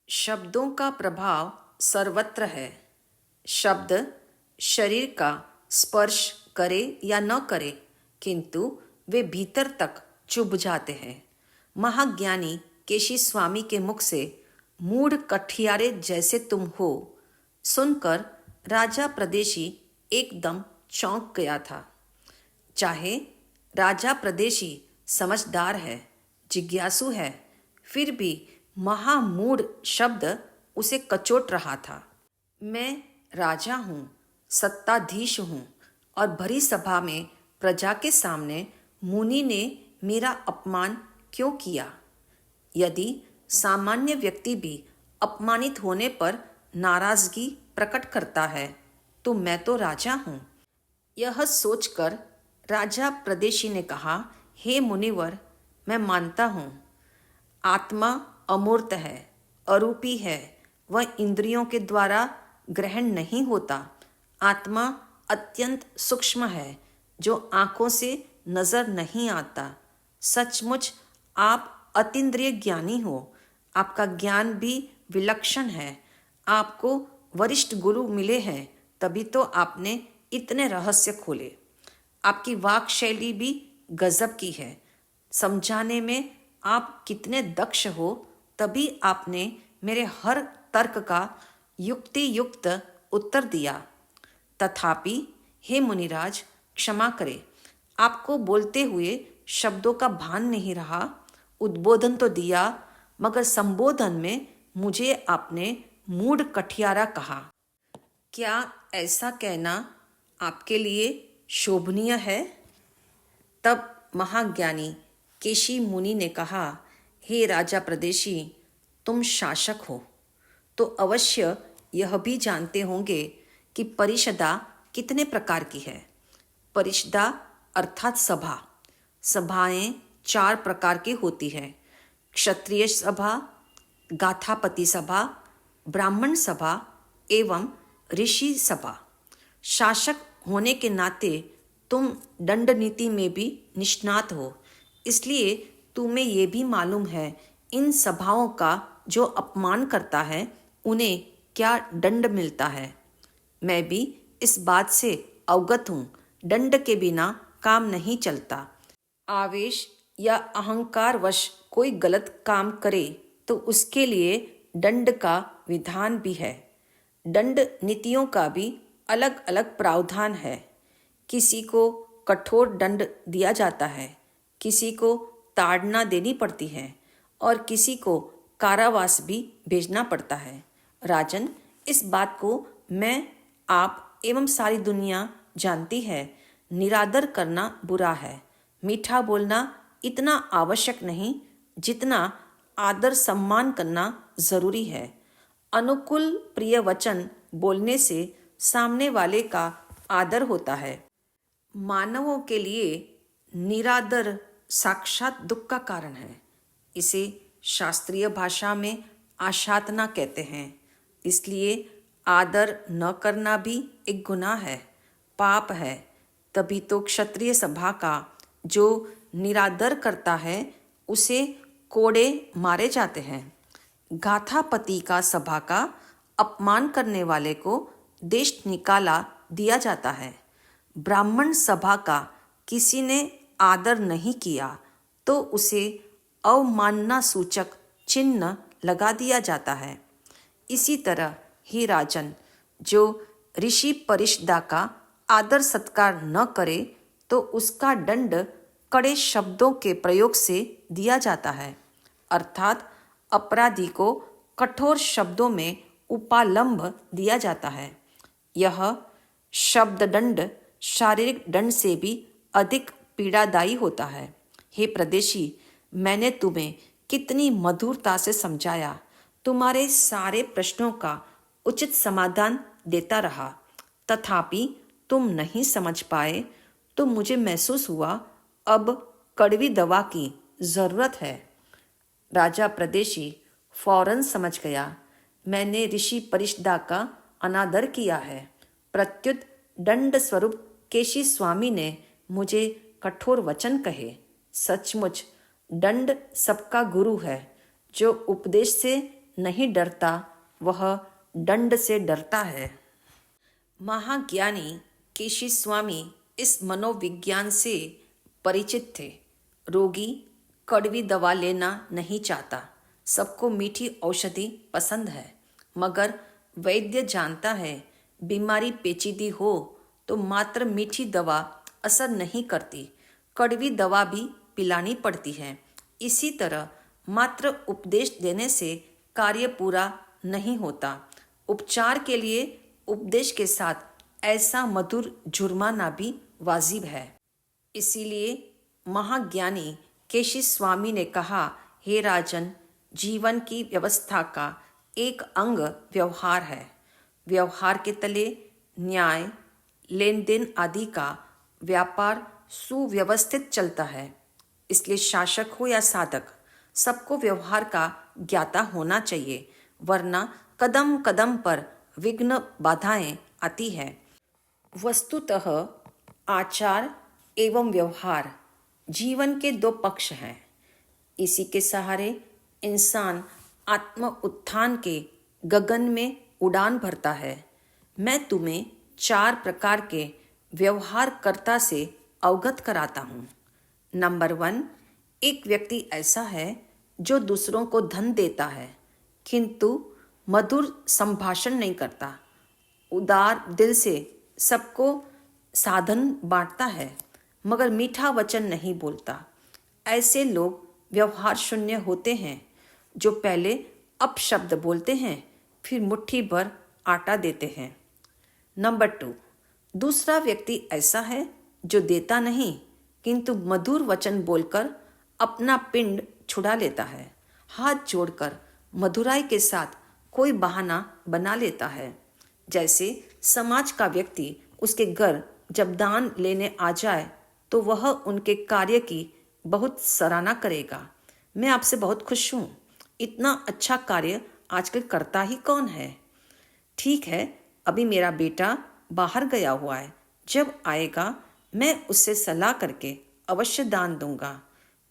शब्दों का प्रभाव सर्वत्र है। शब्द शरीर का स्पर्श करे या न करे, किंतु वे भीतर तक चुभ जाते हैं। महाज्ञानी केशी स्वामी के मुख से मूढ़ कठियारे जैसे तुम हो सुनकर राजा प्रदेशी एकदम चौंक गया था। चाहे राजा प्रदेशी समझदार है, जिज्ञासु है, फिर भी महामूढ़ शब्द उसे कचोट रहा था। मैं राजा हूँ, सत्ताधीश हूँ, और भरी सभा में प्रजा के सामने मुनि ने मेरा अपमान क्यों किया? यदि सामान्य व्यक्ति भी अपमानित होने पर नाराजगी प्रकट करता है, तो मैं तो राजा हूँ। यह सोचकर राजा प्रदेशी ने कहा, हे मुनिवर, मैं मानता हूँ आत्मा अमूर्त है, अरूपी है, वह इंद्रियों के द्वारा ग्रहण नहीं होता। आत्मा अत्यंत सूक्ष्म है, जो आंखों से नजर नहीं आता। सचमुच आप अतीन्द्रिय ज्ञानी हो, आपका ज्ञान भी विलक्षण है। आपको वरिष्ठ गुरु मिले हैं, तभी तो आपने इतने रहस्य खोले। आपकी वाक शैली भी गजब की है। समझाने में आप कितने दक्ष हो, तभी आपने मेरे हर तर्क का युक्ति युक्त उत्तर दिया। तथापि हे मुनिराज, क्षमा करें, आपको बोलते हुए शब्दों का भान नहीं रहा। उद्बोधन तो दिया, मगर संबोधन में मुझे आपने मूढ़ कठियारा कहा। क्या ऐसा कहना आपके लिए शोभनीय है? तब महाज्ञानी केशी मुनि ने कहा, हे राजा प्रदेशी, तुम शासक हो तो अवश्य यह भी जानते होंगे कि परिषदा कितने प्रकार की है। परिषदा अर्थात सभा। सभाएं 4 प्रकार की होती है: क्षत्रिय सभा, गाथापति सभा, ब्राह्मण सभा एवं ऋषि सभा। शासक होने के नाते तुम दंड नीति में भी निष्णात हो, इसलिए तुम्हें ये भी मालूम है इन सभाओं का जो अपमान करता है उन्हें क्या दंड मिलता है। मैं भी इस बात से अवगत हूँ। दंड के बिना काम नहीं चलता। आवेश या अहंकारवश कोई गलत काम करे तो उसके लिए दंड का विधान भी है। दंड नीतियों का भी अलग अलग प्रावधान है। किसी को कठोर दंड दिया जाता है, किसी को ताड़ना देनी पड़ती है और किसी को कारावास भी भेजना पड़ता है। राजन, इस बात को मैं, आप एवं सारी दुनिया जानती है। निरादर करना बुरा है। मीठा बोलना इतना आवश्यक नहीं जितना आदर सम्मान करना जरूरी है। अनुकूल प्रिय वचन बोलने से सामने वाले का आदर होता है। मानवों के लिए निरादर साक्षात दुख का कारण है। इसे शास्त्रीय भाषा में आशातना कहते हैं। इसलिए आदर न करना भी एक गुनाह है, पाप है। तभी तो क्षत्रिय सभा का जो निरादर करता है उसे कोड़े मारे जाते हैं। गाथापति का सभा का अपमान करने वाले को देश निकाला दिया जाता है। ब्राह्मण सभा का किसी ने आदर नहीं किया तो उसे अवमानना सूचक चिन्ह लगा दिया जाता है। इसी तरह ही राजन, जो ऋषि परिषदा का आदर सत्कार न करे तो उसका दंड कड़े शब्दों के प्रयोग से दिया जाता है, अर्थात अपराधी को कठोर शब्दों में उपालंब दिया जाता है। यह शब्द दंड शारीरिक दंड से भी अधिक पीड़ादायी होता है। हे प्रदेशी, मैंने तुम्हें कितनी मधुरता से समझाया, तुम्हारे सारे प्रश्नों का उचित समाधान देता रहा, तथापि तुम नहीं समझ पाए, तो मुझे महसूस हुआ अब कड़वी दवा की जरूरत है। राजा प्रदेशी फौरन समझ गया, मैंने ऋषि परिषदा का अनादर किया है। प्रत्युत दंड स्वरूप केशी स्वामी ने मुझे कठोर वचन कहे। सचमुच दंड सबका गुरु है, जो उपदेश से नहीं डरता, वह दंड से डरता है। महाज्ञानी केशी स्वामी इस मनोविज्ञान से परिचित थे। रोगी कड़वी दवा लेना नहीं चाहता, सबको मीठी औषधि पसंद है, मगर वैद्य जानता है बीमारी पेचीदी हो तो मात्र मीठी दवा असर नहीं करती, कड़वी दवा भी पिलानी पड़ती है। इसी तरह मात्र उपदेश देने से कार्य पूरा नहीं होता। उपचार के लिए उपदेश के साथ ऐसा मधुर जुर्माना भी वाजिब है। इसीलिए महाज्ञानी केशी स्वामी ने कहा, हे राजन, जीवन की व्यवस्था का एक अंग व्यवहार है। व्यवहार के तले न्याय, लेन देन आदि का व्यापार सुव्यवस्थित चलता है। इसलिए शासक हो या साधक, सबको व्यवहार का ज्ञाता होना चाहिए, वरना कदम कदम पर विघ्न बाधाएं आती है। वस्तुतः आचार एवं व्यवहार जीवन के दो पक्ष हैं। इसी के सहारे इंसान आत्म उत्थान के गगन में उड़ान भरता है। मैं तुम्हें 4 प्रकार के व्यवहारकर्ता से अवगत कराता हूँ। नंबर 1, एक व्यक्ति ऐसा है जो दूसरों को धन देता है किंतु मधुर संभाषण नहीं करता, उदार दिल से सबको साधन बांटता है मगर मीठा वचन नहीं बोलता। ऐसे लोग व्यवहार शून्य होते हैं, जो पहले अपशब्द बोलते हैं फिर मुट्ठी भर आटा देते हैं। नंबर 2, दूसरा व्यक्ति ऐसा है जो देता नहीं किंतु मधुर वचन बोलकर अपना पिंड छुड़ा लेता है, हाथ जोड़कर मधुराई के साथ कोई बहाना बना लेता है। जैसे समाज का व्यक्ति उसके घर जब दान लेने आ जाए तो वह उनके कार्य की बहुत सराहना करेगा। मैं आपसे बहुत खुश हूँ, इतना अच्छा कार्य आजकल करता ही कौन है। ठीक है, अभी मेरा बेटा बाहर गया हुआ है, जब आएगा मैं उससे सलाह करके अवश्य दान दूंगा।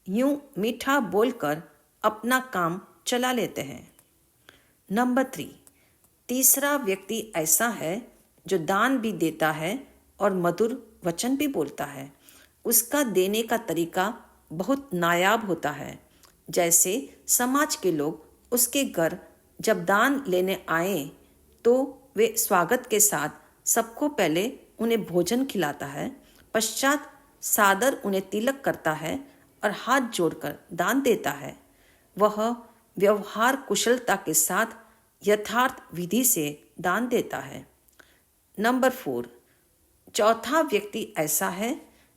यूं मीठा बोलकर अपना काम चला लेते हैं। नंबर 3, तीसरा व्यक्ति ऐसा है जो दान भी देता है और मधुर वचन भी बोलता है। उसका देने का तरीका बहुत नायाब होता है। जैसे समाज के लोग उसके घर जब दान लेने आए तो वे स्वागत के साथ सबको पहले उन्हें भोजन खिलाता है, पश्चात सादर उन्हें तिलक करता है और हाथ जोड़कर दान देता है। वह व्यवहार कुशलता के साथ यथार्थ विधि से दान देता है। नंबर 4, चौथा व्यक्ति ऐसा है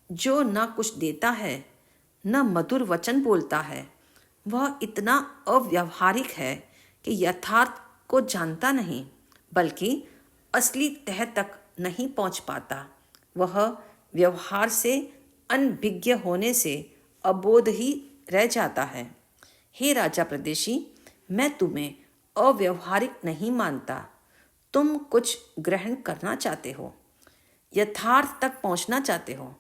जो न कुछ देता है न मधुर वचन बोलता है। वह इतना अव्यावहारिक है कि यथार्थ को जानता नहीं, बल्कि असली तह तक नहीं पहुंच पाता। वह व्यवहार से अनभिज्ञ होने से अबोध ही रह जाता है। हे राजा प्रदेशी, मैं तुम्हें अव्यवहारिक नहीं मानता। तुम कुछ ग्रहण करना चाहते हो, यथार्थ तक पहुंचना चाहते हो,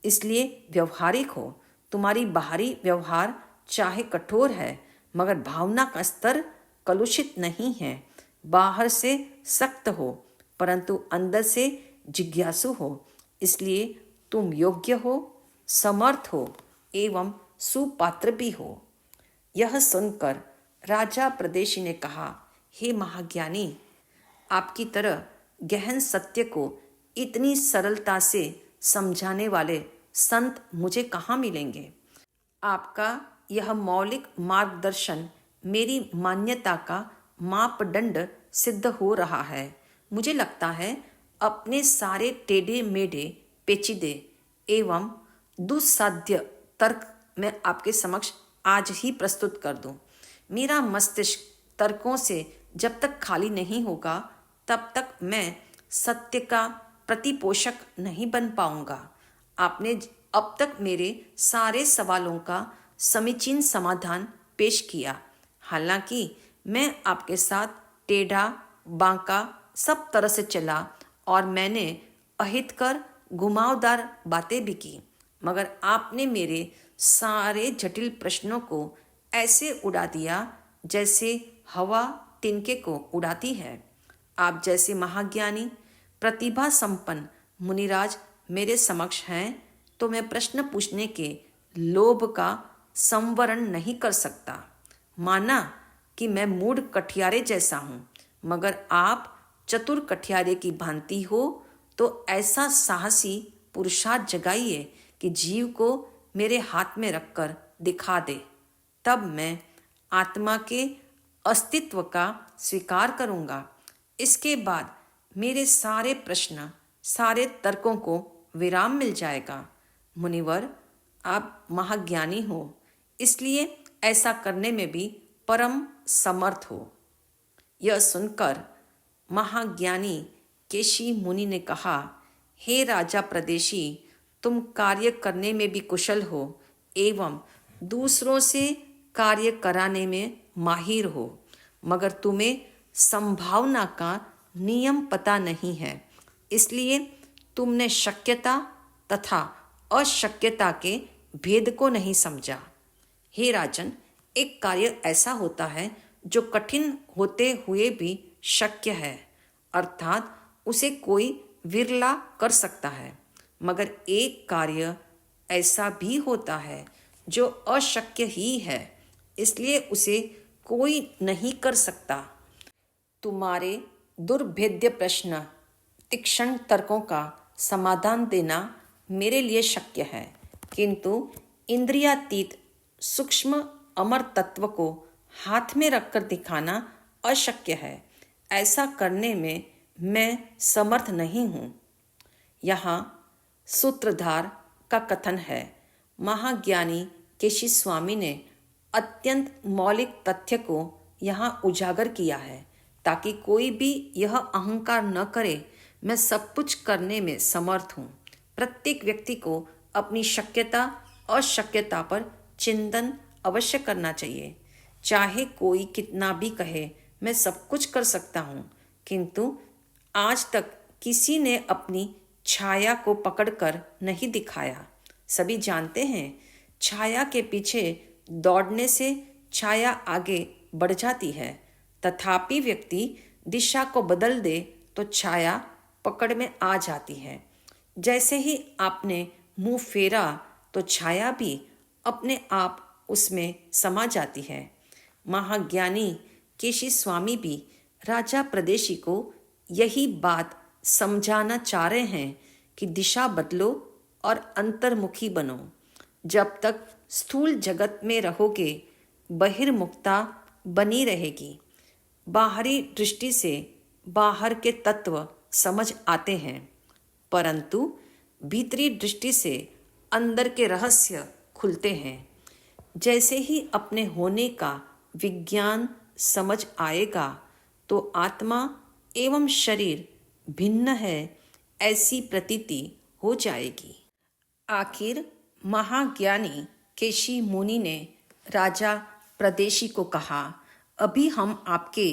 इसलिए व्यवहारिक हो। तुम्हारी बाहरी व्यवहार चाहे कठोर है मगर भावना का स्तर कलुषित नहीं है। बाहर से सख्त हो परंतु अंदर से जिज्ञासु हो, इसलिए तुम योग्य हो, समर्थ हो एवं सुपात्र भी हो। यह सुनकर राजा प्रदेशी ने कहा, हे महाज्ञानी, आपकी तरह गहन सत्य को इतनी सरलता से समझाने वाले संत मुझे कहाँ मिलेंगे। आपका यह मौलिक मार्गदर्शन मेरी मान्यता का मापदंड सिद्ध हो रहा है। मुझे लगता है अपने सारे टेढ़े मेढ़े पेचीदे एवं दुस्साध्य तर्क मैं आपके समक्ष आज ही प्रस्तुत कर दूं। मेरा मस्तिष्क तर्कों से जब तक खाली नहीं होगा तब तक मैं सत्य का प्रतिपोषक नहीं बन पाऊंगा। आपने अब तक मेरे सारे सवालों का समीचीन समाधान पेश किया। हालांकि मैं आपके साथ टेढ़ा बांका सब तरह से चला और मैंने अहितकर घुमावदार बातें भी की, मगर आपने मेरे सारे जटिल प्रश्नों को ऐसे उड़ा दिया जैसे हवा तिनके को उड़ाती है। आप जैसे महाज्ञानी प्रतिभा संपन्न मुनिराज मेरे समक्ष हैं तो मैं प्रश्न पूछने के लोभ का संवरण नहीं कर सकता। माना कि मैं मूढ़ कठियारे जैसा हूँ, मगर आप चतुर कठियारे की भांति हो तो ऐसा साहसी पुरुषार्थ जगाइए कि जीव को मेरे हाथ में रखकर दिखा दे। तब मैं आत्मा के अस्तित्व का स्वीकार करूँगा। इसके बाद मेरे सारे प्रश्न, सारे तर्कों को विराम मिल जाएगा। मुनिवर, आप महाज्ञानी हो, इसलिए ऐसा करने में भी परम समर्थ हो। यह सुनकर महाज्ञानी केशी मुनि ने कहा, हे राजा प्रदेशी, तुम कार्य करने में भी कुशल हो एवं दूसरों से कार्य कराने में माहिर हो, मगर तुम्हें संभावना का नियम पता नहीं है, इसलिए तुमने शक्यता तथा अशक्यता के भेद को नहीं समझा। हे राजन, एक कार्य ऐसा होता है जो कठिन होते हुए भी शक्य है, अर्थात उसे कोई विरला कर सकता है, मगर एक कार्य ऐसा भी होता है जो अशक्य ही है, इसलिए उसे कोई नहीं कर सकता। तुम्हारे दुर्भेद्य प्रश्न, तीक्ष्ण तर्कों का समाधान देना मेरे लिए शक्य है, किंतु इंद्रियातीत सूक्ष्म अमर तत्व को हाथ में रखकर दिखाना अशक्य है। ऐसा करने में मैं समर्थ नहीं हूँ। यहाँ सूत्रधार का कथन है, महाज्ञानी केशी स्वामी ने अत्यंत मौलिक तथ्य को यहाँ उजागर किया है, ताकि कोई भी यह अहंकार न करे मैं सब कुछ करने में समर्थ हूँ। प्रत्येक व्यक्ति को अपनी शक्यता अशक्यता पर चिंतन अवश्य करना चाहिए। चाहे कोई कितना भी कहे मैं सब कुछ कर सकता हूँ, किंतु आज तक किसी ने अपनी छाया को पकड़कर नहीं दिखाया। सभी जानते हैं, छाया के पीछे दौड़ने से छाया आगे बढ़ जाती है, तथापि व्यक्ति दिशा को बदल दे तो छाया पकड़ में आ जाती है। जैसे ही आपने मुंह फेरा तो छाया भी अपने आप उसमें समा जाती है। महाज्ञानी केशी स्वामी भी राजा प्रदेशी को यही बात समझाना चाह रहे हैं कि दिशा बदलो और अंतर्मुखी बनो। जब तक स्थूल जगत में रहोगे बहिर्मुखता बनी रहेगी। बाहरी दृष्टि से बाहर के तत्व समझ आते हैं, परंतु भीतरी दृष्टि से अंदर के रहस्य खुलते हैं। जैसे ही अपने होने का विज्ञान समझ आएगा तो आत्मा एवं शरीर भिन्न है ऐसी प्रतीति हो जाएगी। आखिर महाज्ञानी केशी मुनि ने राजा प्रदेशी को कहा, अभी हम आपके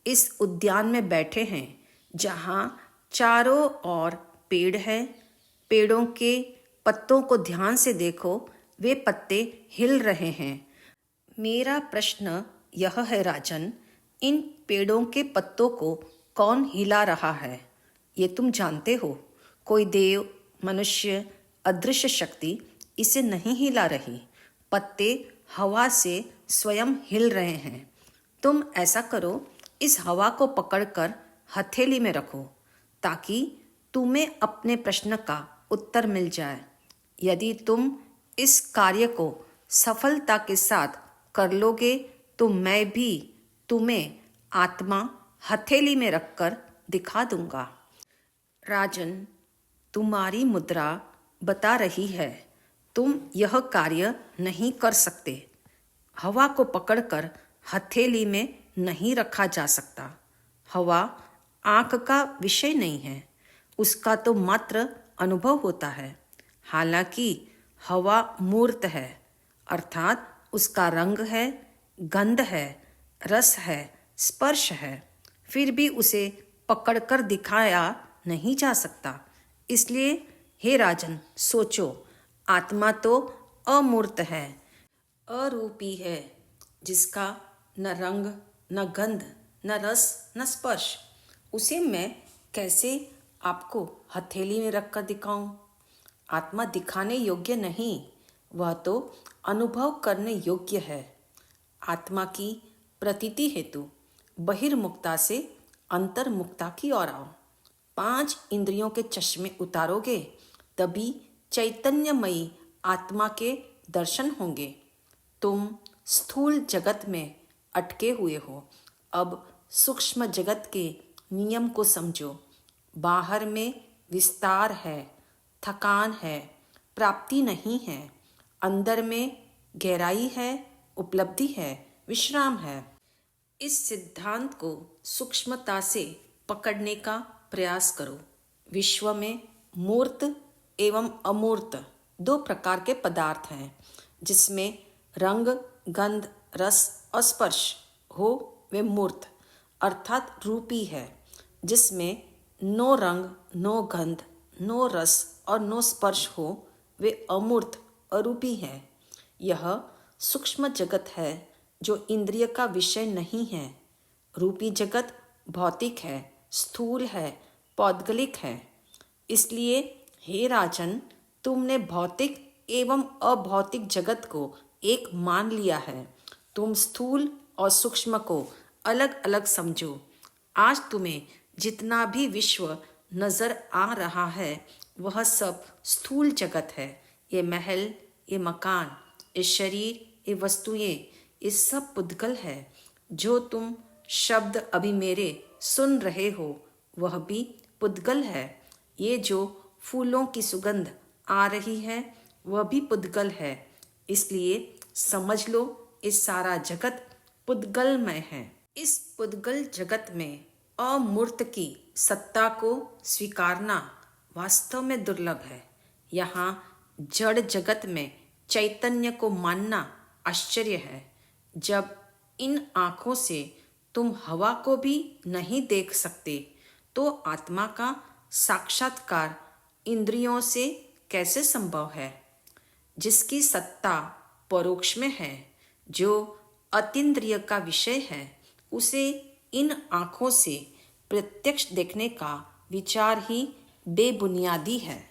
इस उद्यान में बैठे हैं जहाँ चारों ओर पेड़ है। पेड़ों के पत्तों को ध्यान से देखो, वे पत्ते हिल रहे हैं। मेरा प्रश्न यह है राजन, इन पेड़ों के पत्तों को कौन हिला रहा है? ये तुम जानते हो। कोई देव, मनुष्य, अदृश्य शक्ति इसे नहीं हिला रही। पत्ते हवा से स्वयं हिल रहे हैं। तुम ऐसा करो, इस हवा को पकड़कर हथेली में रखो ताकि तुम्हें अपने प्रश्न का उत्तर मिल जाए। यदि तुम इस कार्य को सफलता के साथ कर लोगे तो मैं भी तुम्हें आत्मा हथेली में रखकर दिखा दूंगा। राजन, तुम्हारी मुद्रा बता रही है तुम यह कार्य नहीं कर सकते। हवा को पकड़कर हथेली में नहीं रखा जा सकता। हवा आँख का विषय नहीं है, उसका तो मात्र अनुभव होता है। हालांकि हवा मूर्त है, अर्थात उसका रंग है, गंध है, रस है, स्पर्श है, फिर भी उसे पकड़कर दिखाया नहीं जा सकता। इसलिए हे राजन, सोचो, आत्मा तो अमूर्त है, अरूपी है, जिसका न रंग, न गंध, न रस, न स्पर्श, उसे मैं कैसे आपको हथेली में रखकर दिखाऊं? आत्मा दिखाने योग्य नहीं, वह तो अनुभव करने योग्य है। आत्मा की प्रतीति हेतु बहिर्मुखता से अंतर्मुखता की ओर आओ। 5 इंद्रियों के चश्मे उतारोगे तभी चैतन्यमयी आत्मा के दर्शन होंगे। तुम स्थूल जगत में अटके हुए हो, अब सूक्ष्म जगत के नियम को समझो। बाहर में विस्तार है, थकान है, प्राप्ति नहीं है। अंदर में गहराई है, उपलब्धि है, विश्राम है। इस सिद्धांत को सूक्ष्मता से पकड़ने का प्रयास करो। विश्व में मूर्त एवं अमूर्त 2 प्रकार के पदार्थ हैं, जिसमें रंग, गंध, रस और स्पर्श हो वे मूर्त अर्थात रूपी है। जिसमें नो रंग, नो गंध, नो रस और नो स्पर्श हो वे अमूर्त अरूपी है। यह सूक्ष्म जगत है जो इंद्रिय का विषय नहीं है। रूपी जगत भौतिक है, स्थूल है, पौद्गलिक है। इसलिए हे राजन, तुमने भौतिक एवं अभौतिक जगत को एक मान लिया है। तुम स्थूल और सूक्ष्म को अलग अलग समझो। आज तुम्हें जितना भी विश्व नजर आ रहा है वह सब स्थूल जगत है। ये महल, ये मकान, ये शरीर, ये वस्तुएं, ये सब पुद्गल है। जो तुम शब्द अभी मेरे सुन रहे हो वह भी पुद्गल है। ये जो फूलों की सुगंध आ रही है वह भी पुद्गल है। इसलिए समझ लो ये सारा जगत पुद्गलमय है। इस पुद्गल जगत में अमूर्त की सत्ता को स्वीकारना वास्तव में दुर्लभ है। यहाँ जड़ जगत में चैतन्य को मानना आश्चर्य है। जब इन आँखों से तुम हवा को भी नहीं देख सकते तो आत्मा का साक्षात्कार इंद्रियों से कैसे संभव है? जिसकी सत्ता परोक्ष में है, जो अतीन्द्रिय का विषय है, उसे इन आँखों से प्रत्यक्ष देखने का विचार ही बेबुनियादी है।